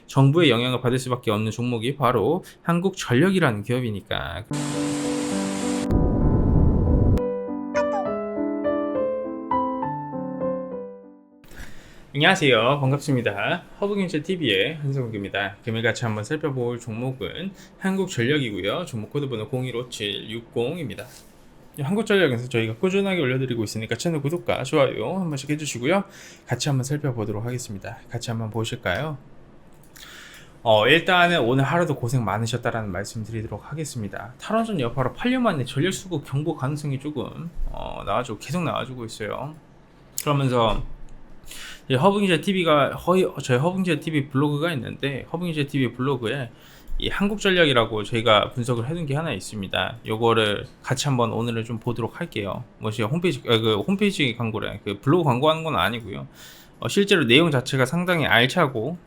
정부의 영향을 받을 수밖에 없는 종목이 바로 한국전력이라는 기업이니까. 안녕하세요. 반갑습니다. 허브경제TV의 한성욱입니다. 금일 같이 한번 살펴볼 종목은 한국전력이고요. 종목 코드 번호 015760입니다. 한국전력에서 저희가 꾸준하게 올려드리고 있으니까 채널 구독과 좋아요 한 번씩 해주시고요. 같이 한번 살펴보도록 하겠습니다. 같이 한번 보실까요? 일단은 오늘 하루도 고생 많으셨다라는 말씀 드리도록 하겠습니다. 탈원전 여파로 8년 만에 전력 수급 경보 가능성이 조금 계속 나와주고 있어요. 그러면서 허브경제 TV가 저희 허브경제 TV 블로그가 있는데, 허브경제 TV 블로그에 이 한국전력이라고 저희가 분석을 해둔 게 하나 있습니다. 요거를 같이 한번 오늘은 좀 보도록 할게요. 제가 홈페이지 광고래, 블로그 광고하는 건 아니고요. 실제로 내용 자체가 상당히 알차고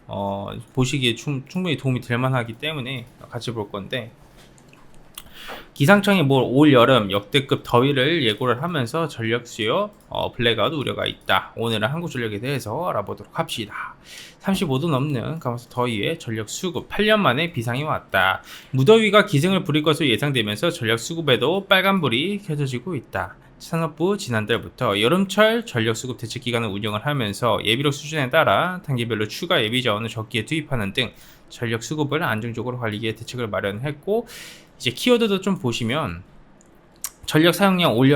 보시기에 충분히 도움이 될 만하기 때문에 같이 볼 건데, 기상청이 올 여름 역대급 더위를 예고를 하면서 전력 수요 블랙아웃 우려가 있다. 오늘은 한국전력에 대해서 알아보도록 합시다. 35도 넘는 가마솥 더위에 전력 수급 8년 만에 비상이 왔다. 무더위가 기승을 부릴 것으로 예상되면서 전력 수급에도 빨간불이 켜져지고 있다. 산업부 지난달부터 여름철 전력 수급 대책 기간을 운영을 하면서 예비력 수준에 따라 단계별로 추가 예비 자원을 적기에 투입하는 등 전력 수급을 안정적으로 관리하기 위해 대책을 마련했고, 이제 키워드도 좀 보시면 전력 사용량 올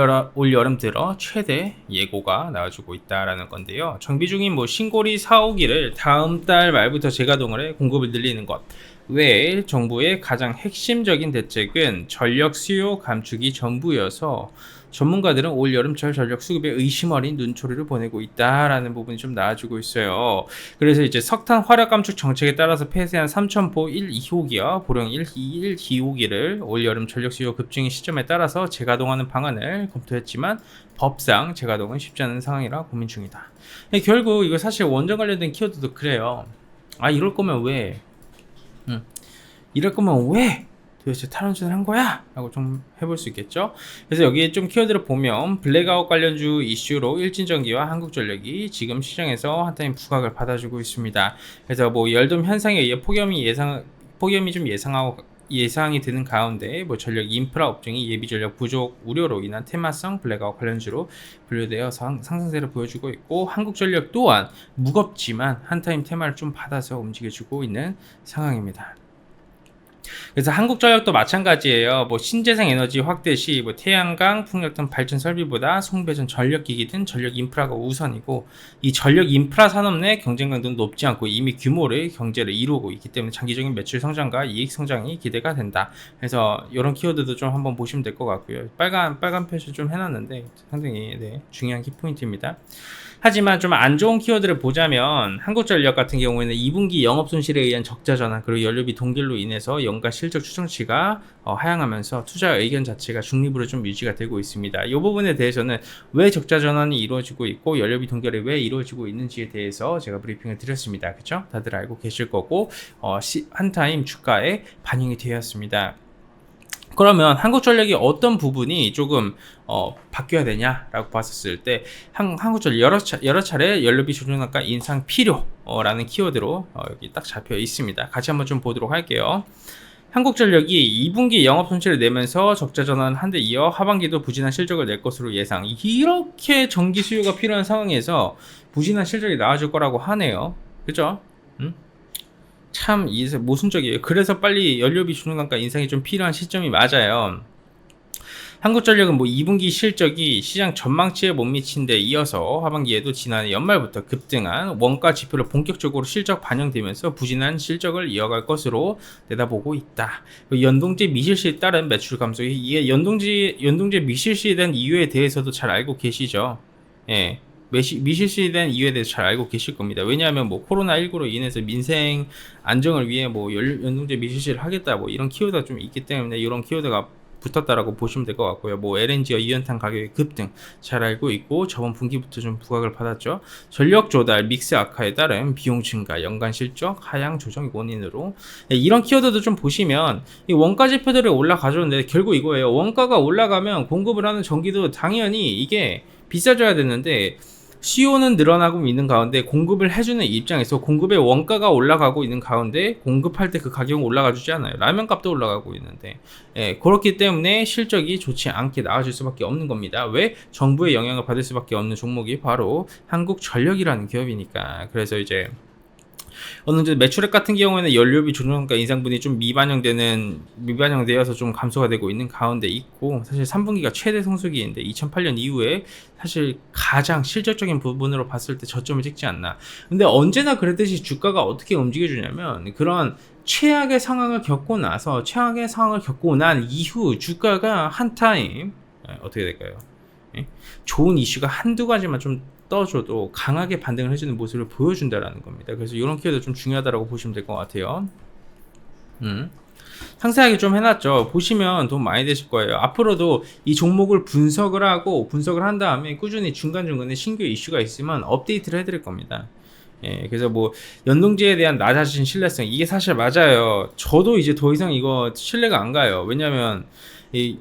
여름 들어 최대 예고가 나와주고 있다라는 건데요. 정비 중인 신고리 4, 5기를 다음 달 말부터 재가동을 해 공급을 늘리는 것 외에 정부의 가장 핵심적인 대책은 전력 수요 감축이 전부여서 전문가들은 올 여름철 전력 수급에 의심 어린 눈초리를 보내고 있다라는 부분이 좀 나와주고 있어요. 그래서 이제 석탄 화력 감축 정책에 따라서 폐쇄한 3,000포 1, 2호기와 보령 1, 2호기를 올 여름 전력 수요 급증의 시점에 따라서 재가동하는 방안을 검토했지만 법상 재가동은 쉽지 않은 상황이라 고민 중이다. 결국 이거 사실 원전 관련된 키워드도 그래요. 이럴 거면 왜? 이럴 거면 왜 도대체 탈원전을 한 거야? 라고 좀 해볼 수 있겠죠. 그래서 여기에 좀 키워드를 보면 블랙아웃 관련주 이슈로 일진전기와 한국전력이 지금 시장에서 한타임 부각을 받아주고 있습니다. 그래서 열돔 현상에 의해 폭염이 좀 예상이 되는 가운데 전력 인프라 업종이 예비 전력 부족 우려로 인한 테마성 블랙아웃 관련주로 분류되어 상승세를 보여주고 있고, 한국전력 또한 무겁지만 한타임 테마를 좀 받아서 움직여주고 있는 상황입니다. 그래서 한국전력도 마찬가지예요. 신재생 에너지 확대 시 태양광, 풍력 등 발전 설비보다 송배전 전력기기 등 전력 인프라가 우선이고, 이 전력 인프라 산업 내 경쟁 강도는 높지 않고 이미 규모의 경제를 이루고 있기 때문에 장기적인 매출 성장과 이익 성장이 기대가 된다. 그래서 이런 키워드도 좀 한번 보시면 될 것 같고요. 빨간 표시 좀 해놨는데 상당히 중요한 키포인트입니다. 하지만 좀 안 좋은 키워드를 보자면 한국전력 같은 경우에는 2분기 영업 손실에 의한 적자 전환, 그리고 연료비 동결로 인해서 연가 실적 추정치가 하향하면서 투자 의견 자체가 중립으로 좀 유지가 되고 있습니다. 이 부분에 대해서는 왜 적자 전환이 이루어지고 있고 연료비 동결이 왜 이루어지고 있는지에 대해서 제가 브리핑을 드렸습니다. 그렇죠? 다들 알고 계실 거고 한타임 주가에 반영이 되었습니다. 그러면 한국전력이 어떤 부분이 조금 바뀌어야 되냐라고 봤었을 때, 한국전력 여러 차례 연료비 조정단가 인상 필요라는 키워드로 여기 딱 잡혀 있습니다. 같이 한번 좀 보도록 할게요. 한국전력이 2분기 영업 손실을 내면서 적자 전환 한 대 이어 하반기도 부진한 실적을 낼 것으로 예상. 이렇게 전기 수요가 필요한 상황에서 부진한 실적이 나와줄 거라고 하네요. 그죠? 참 모순적이에요. 그래서 빨리 연료비 조정단가 인상이 좀 필요한 시점이 맞아요. 한국전력은 2분기 실적이 시장 전망치에 못 미친 데 이어서 하반기에도 지난해 연말부터 급등한 원가 지표를 본격적으로 실적 반영되면서 부진한 실적을 이어갈 것으로 내다보고 있다. 연동제 미실시에 따른 매출 감소, 이게 연동제 미실시에 대한 이유에 대해서도 잘 알고 계시죠? 예. 미실시에 대한 이유에 대해서 잘 알고 계실 겁니다. 왜냐하면 코로나19로 인해서 민생 안정을 위해 연동제 미실시를 하겠다 이런 키워드가 좀 있기 때문에 이런 키워드가 붙었다라고 보시면 될 것 같고요. LNG와 이연탄 가격의 급등 잘 알고 있고, 저번 분기부터 좀 부각을 받았죠. 전력 조달 믹스 악화에 따른 비용 증가, 연간 실적 하향 조정 원인으로, 이런 키워드도 좀 보시면 이 원가 지표들이 올라가줬는데 결국 이거예요. 원가가 올라가면 공급을 하는 전기도 당연히 이게 비싸져야 되는데, 수요는 늘어나고 있는 가운데 공급을 해주는 입장에서 공급의 원가가 올라가고 있는 가운데 공급할 때 그 가격은 올라가 주지 않아요. 라면 값도 올라가고 있는데, 예, 그렇기 때문에 실적이 좋지 않게 나아질 수밖에 없는 겁니다. 왜? 정부의 영향을 받을 수밖에 없는 종목이 바로 한국전력이라는 기업이니까. 그래서 이제 어느 정도 매출액 같은 경우에는 연료비 조정가 인상분이 좀 미반영되어서 좀 감소가 되고 있는 가운데 있고, 사실 3분기가 최대 성수기인데 2008년 이후에 사실 가장 실질적인 부분으로 봤을 때 저점을 찍지 않나. 근데 언제나 그랬듯이 주가가 어떻게 움직여주냐면, 그런 최악의 상황을 겪고 난 이후 주가가 한 타임 어떻게 될까요? 예? 좋은 이슈가 한두 가지만 좀 떠줘도 강하게 반등을 해주는 모습을 보여준다라는 겁니다. 그래서 이런 키워드 좀 중요하다고 보시면 될 것 같아요. 상세하게 좀 해놨죠. 보시면 돈 많이 되실 거예요. 앞으로도 이 종목을 분석을 한 다음에 꾸준히 중간중간에 신규 이슈가 있으면 업데이트를 해드릴 겁니다. 예, 그래서 뭐 연동제에 대한 낮아진 신뢰성, 이게 사실 맞아요. 저도 이제 더 이상 이거 신뢰가 안 가요. 왜냐면 이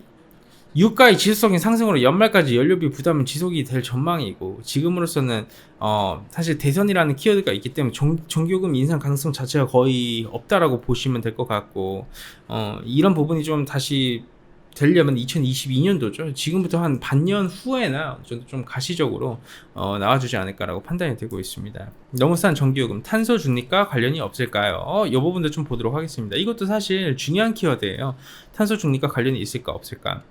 유가의 지속적인 상승으로 연말까지 연료비 부담은 지속이 될 전망이고, 지금으로서는 사실 대선이라는 키워드가 있기 때문에 전기요금 인상 가능성 자체가 거의 없다라고 보시면 될 것 같고, 이런 부분이 좀 다시 되려면 2022년도죠. 지금부터 한 반년 후에나 좀 가시적으로 나와주지 않을까라고 판단이 되고 있습니다. 너무 싼 전기요금, 탄소 중립과 관련이 없을까요? 이 부분도 좀 보도록 하겠습니다. 이것도 사실 중요한 키워드예요. 탄소 중립과 관련이 있을까 없을까.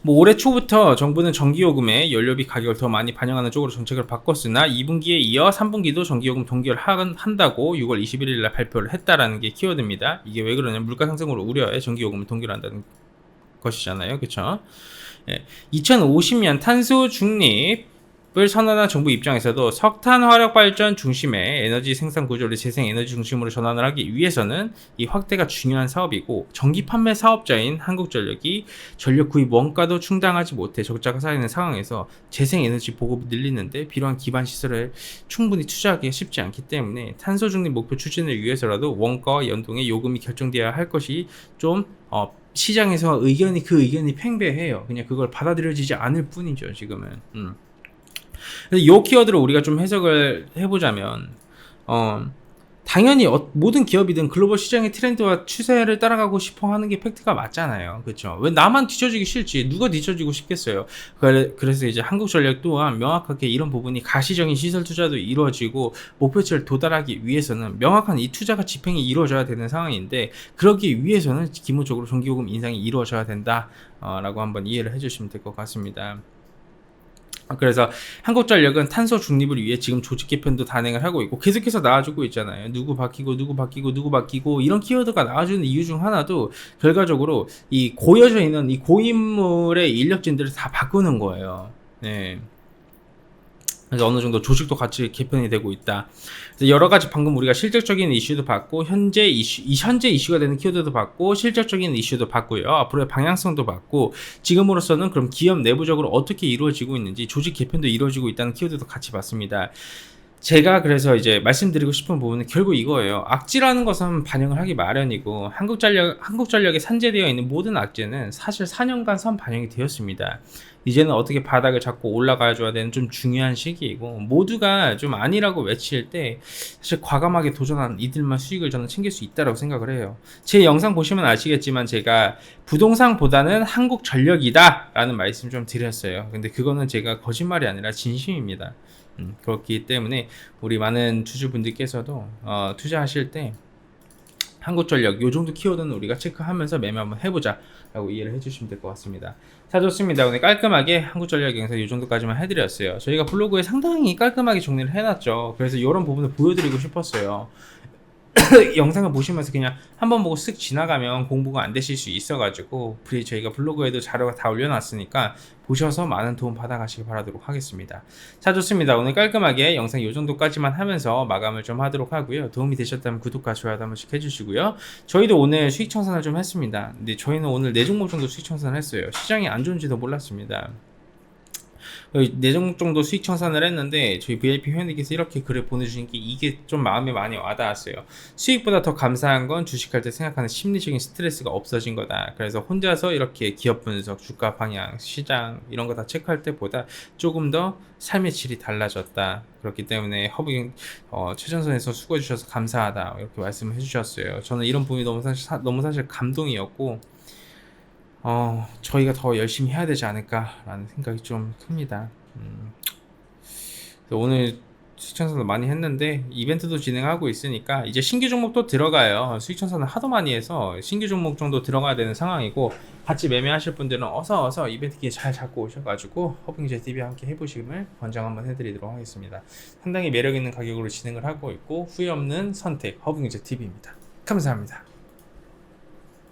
뭐 올해 초부터 정부는 전기요금에 연료비 가격을 더 많이 반영하는 쪽으로 정책을 바꿨으나 2분기에 이어 3분기도 전기요금 동결 한다고 6월 21일 날 발표를 했다라는 게 키워드입니다. 이게 왜 그러냐면 물가 상승으로 우려해 전기요금을 동결한다는 것이잖아요. 그쵸? 예, 2050년 탄소 중립 을 선언한 정부 입장에서도 석탄 화력 발전 중심의 에너지 생산 구조를 재생 에너지 중심으로 전환을 하기 위해서는 이 확대가 중요한 사업이고, 전기 판매 사업자인 한국전력이 전력 구입 원가도 충당하지 못해 적자가 쌓이는 상황에서 재생 에너지 보급을 늘리는데 필요한 기반 시설을 충분히 투자하기가 쉽지 않기 때문에 탄소 중립 목표 추진을 위해서라도 원가와 연동의 요금이 결정되어야 할 것이 좀 시장에서 그 의견이 팽배해요. 그냥 그걸 받아들여지지 않을 뿐이죠, 지금은. 이 키워드를 우리가 좀 해석을 해보자면, 당연히 모든 기업이든 글로벌 시장의 트렌드와 추세를 따라가고 싶어 하는 게 팩트가 맞잖아요. 그렇죠? 왜 나만 뒤처지기 싫지? 누가 뒤처지고 싶겠어요? 그래서 이제 한국전력 또한 명확하게 이런 부분이 가시적인 시설 투자도 이루어지고 목표치를 도달하기 위해서는 명확한 이 투자가 집행이 이루어져야 되는 상황인데, 그러기 위해서는 기본적으로 전기요금 인상이 이루어져야 된다 라고 한번 이해를 해주시면 될 것 같습니다. 그래서 한국전력은 탄소 중립을 위해 지금 조직 개편도 단행을 하고 있고 계속해서 나와주고 있잖아요. 누구 바뀌고 이런 키워드가 나와주는 이유 중 하나도 결과적으로 이 고여져 있는 이 고인물의 인력진들을 다 바꾸는 거예요. 네. 그래서 어느 정도 조직도 같이 개편이 되고 있다. 그래서 여러 가지 방금 우리가 실질적인 이슈도 봤고, 현재 이슈가 되는 키워드도 봤고, 실질적인 이슈도 봤고요. 앞으로의 방향성도 봤고, 지금으로서는 그럼 기업 내부적으로 어떻게 이루어지고 있는지, 조직 개편도 이루어지고 있다는 키워드도 같이 봤습니다. 제가 그래서 이제 말씀드리고 싶은 부분은 결국 이거예요. 악재라는 것은 반영을 하기 마련이고, 한국전력에 산재되어 있는 모든 악재는 사실 4년간 선 반영이 되었습니다. 이제는 어떻게 바닥을 잡고 올라가 줘야 되는 좀 중요한 시기이고, 모두가 좀 아니라고 외칠 때 사실 과감하게 도전한 이들만 수익을 저는 챙길 수 있다고 생각을 해요. 제 영상 보시면 아시겠지만 제가 부동산보다는 한국전력이다 라는 말씀 좀 드렸어요. 근데 그거는 제가 거짓말이 아니라 진심입니다. 그렇기 때문에 우리 많은 주주분들께서도 투자하실 때 한국전력 요 정도 키워드는 우리가 체크하면서 매매 한번 해보자 라고 이해를 해주시면 될 것 같습니다. 자, 좋습니다. 오늘 깔끔하게 한국전력 영상 요 정도까지만 해드렸어요. 저희가 블로그에 상당히 깔끔하게 정리를 해놨죠. 그래서 이런 부분을 보여드리고 싶었어요. 영상을 보시면서 그냥 한번 보고 쓱 지나가면 공부가 안 되실 수 있어가지고 저희가 블로그에도 자료가 다 올려놨으니까 보셔서 많은 도움 받아가시기 바라도록 하겠습니다. 자, 좋습니다. 오늘 깔끔하게 영상 이 정도까지만 하면서 마감을 좀 하도록 하고요. 도움이 되셨다면 구독과 좋아요 한 번씩 해주시고요. 저희도 오늘 수익 청산을 좀 했습니다. 근데 저희는 오늘 4종목 정도 수익 청산을 했어요. 시장이 안 좋은지도 몰랐습니다. 네 종목 정도 수익 청산을 했는데 저희 VIP 회원님께서 이렇게 글을 보내주신 게 이게 좀 마음에 많이 와닿았어요. 수익보다 더 감사한 건 주식할 때 생각하는 심리적인 스트레스가 없어진 거다. 그래서 혼자서 이렇게 기업 분석, 주가 방향, 시장 이런 거 다 체크할 때보다 조금 더 삶의 질이 달라졌다. 그렇기 때문에 허브갱 최전선에서 수고해 주셔서 감사하다 이렇게 말씀을 해주셨어요. 저는 이런 부분이 너무 사실 감동이었고 저희가 더 열심히 해야 되지 않을까라는 생각이 좀 큽니다. 그래서 오늘 수익천선을 많이 했는데 이벤트도 진행하고 있으니까 이제 신규 종목도 들어가요. 수익천선을 하도 많이 해서 신규 종목 정도 들어가야 되는 상황이고 같이 매매하실 분들은 어서 이벤트 기회 잘 잡고 오셔가지고 허브갱제 TV와 함께 해보심을 권장 한번 해드리도록 하겠습니다. 상당히 매력 있는 가격으로 진행을 하고 있고 후회 없는 선택 허브갱제 TV입니다. 감사합니다.